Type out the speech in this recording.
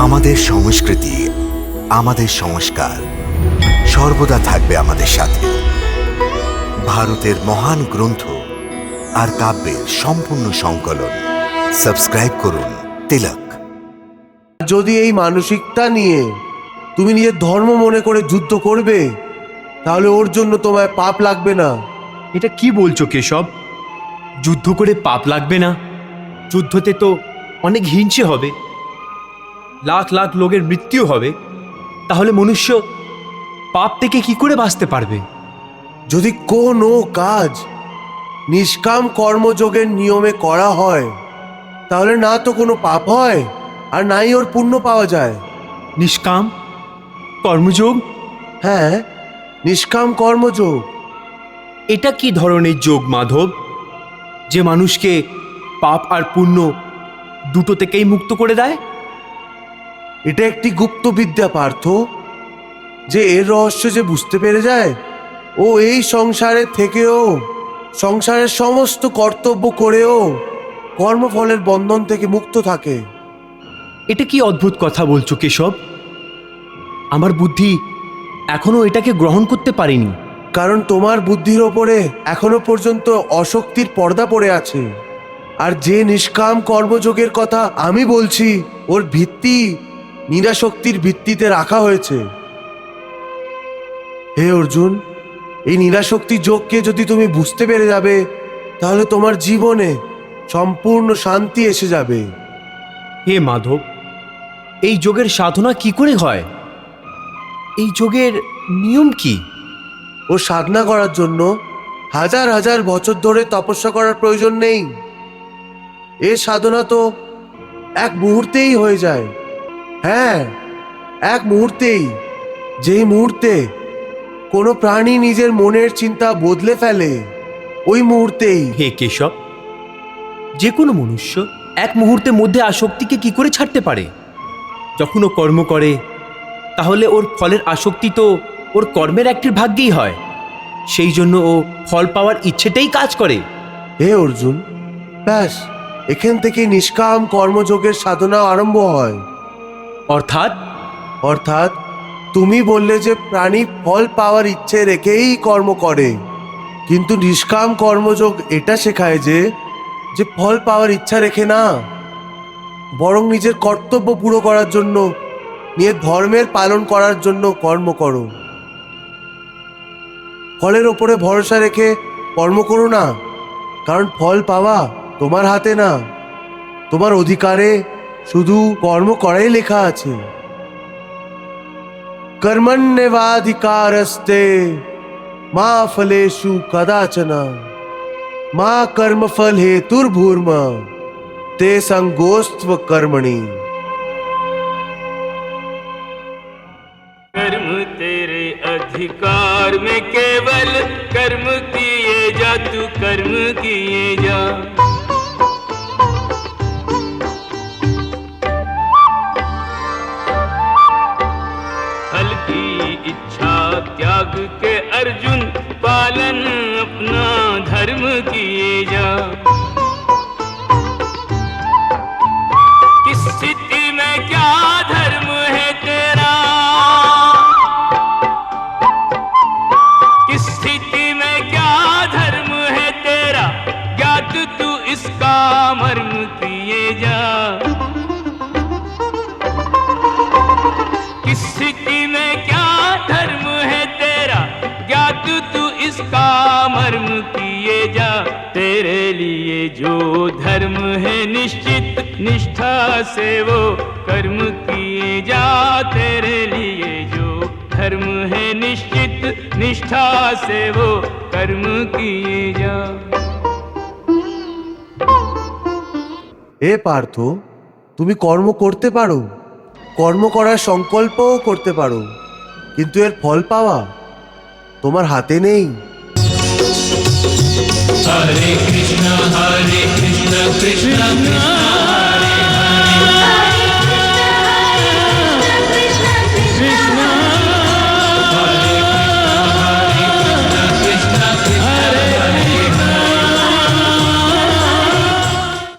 আমাদের সংস্কৃতি, আমাদের সংস্কার সর্বদা থাকবে আমাদের সাথে। ভারতের মহান গ্রন্থ আর কাব্যের সম্পূর্ণ সংকলন। সাবস্ক্রাইব করুন তিলক। যদি এই মানসিকতা নিয়ে তুমি নিজের ধর্ম মনে করে যুদ্ধ করবে, তাহলে ওর জন্য তোমায় পাপ লাগবে না। এটা কি বলছো কেশব? যুদ্ধ করে পাপ লাগবে না? যুদ্ধতে তো অনেক হিংসে হবে, লাখ লাখ লোকের মৃত্যু হবে। তাহলে মনুষ্য পাপ থেকে কি করে বাঁচতে পারবে? যদি কোনো কাজ নিষ্কাম কর্মযোগের নিয়মে করা হয়, তাহলে না তো কোনো পাপ হয় আর নাই ওর পুণ্য পাওয়া যায়। নিষ্কাম কর্মযোগ? হ্যাঁ, নিষ্কাম কর্মযোগ। এটা কি ধরনের যোগ মাধব, যে মানুষকে পাপ আর পুণ্য দুটো থেকেই মুক্ত করে দেয়? এটা একটি গুপ্ত বিদ্যা পার্থ, যে এর রহস্য যে বুঝতে পেরে যায়, ও এই সংসারে থেকেও, সংসারের সমস্ত কর্তব্য করেও কর্মফলের বন্ধন থেকে মুক্ত থাকে। এটা কি অদ্ভুত কথা বলছো কেশব? আমার বুদ্ধি এখনো এটাকে গ্রহণ করতে পারেনি। কারণ তোমার বুদ্ধির ওপরে এখনো পর্যন্ত অশক্তির পর্দা পড়ে আছে। আর যে নিষ্কাম কর্মযোগের কথা আমি বলছি, ওর ভিত্তি নিরাশক্তির ভিত্তিতে রাখা হয়েছে। হে অর্জুন, এই নিরাশক্তি যোগকে যদি তুমি বুঝতে পেরে যাবে, তাহলে তোমার জীবনে সম্পূর্ণ শান্তি এসে যাবে। হে মাধব, এই যোগের সাধনা কি করে হয়? এই যোগের নিয়ম কি? ও সাধনা করার জন্য হাজার হাজার বছর ধরে তপস্যা করার প্রয়োজন নেই। এ সাধনা তো এক মুহূর্তেই হয়ে যায়। হ্যাঁ, এক মুহূর্তেই। যেই মুহূর্তে কোনো প্রাণী নিজের মনের চিন্তা বদলে ফেলে, ওই মুহূর্তেই। হে কেশব, যে কোনো মনুষ্য এক মুহূর্তের মধ্যে আসক্তিকে কি করে ছাড়তে পারে? যখন ও কর্ম করে, তাহলে ওর ফলের আসক্তি তো ওর কর্মের একটির ভাগ্যেই হয়। সেই জন্য ও ফল পাওয়ার ইচ্ছেতেই কাজ করে। হে অর্জুন, ব্যাস এখান থেকে নিষ্কাম কর্মযোগের সাধনা আরম্ভ হয়। অর্থাৎ অর্থাৎ তুমি বললে যে প্রাণী ফল পাওয়ার ইচ্ছে রেখেই কর্ম করে, কিন্তু নিষ্কাম কর্মযোগ এটা শেখায় যে ফল পাওয়ার ইচ্ছা রেখে না, বরং নিজের কর্তব্য পুরো করার জন্য, নিজের ধর্মের পালন করার জন্য কর্ম করো। ফলের ওপরে ভরসা রেখে কর্ম করো না, কারণ ফল পাওয়া তোমার হাতে না, তোমার অধিকারে শুধু কর্ম করাই লেখা আছে। कर्मण्येवाधिकारस्ते मा फलेषु कदाचन मा कर्मफल हेतुर्भूर्मा ते संगोस्त्व कर्मणि। कर्म तेरे अधिकार में केवल कर्म किए जा, तू कर्म किए जा। फल की इच्छा त्याग के अर्जुन, पालन अपना धर्म किए जा। किस स्थिति में क्या धर्म है तेरा, किस स्थिति में क्या धर्म है तेरा, ज्ञात तू इसका मर्म किए जा। किस स्थिति में क्या धर्म है तेरा, ज्ञात तू इसका मर्म किए जा। तेरे लिए जो धर्म है निश्चित, निष्ठा से वो कर्म किए जा। तेरे लिए जो धर्म है निश्चित, निष्ठा से वो कर्म किए जा। এ পার্থ, তুমি কর্ম করতে পারো, কর্ম করার সংকল্পও করতে পারো, কিন্তু এর ফল পাওয়া তোমার হাতে নেই। हरे कृष्ण कृष्ण कृष्ण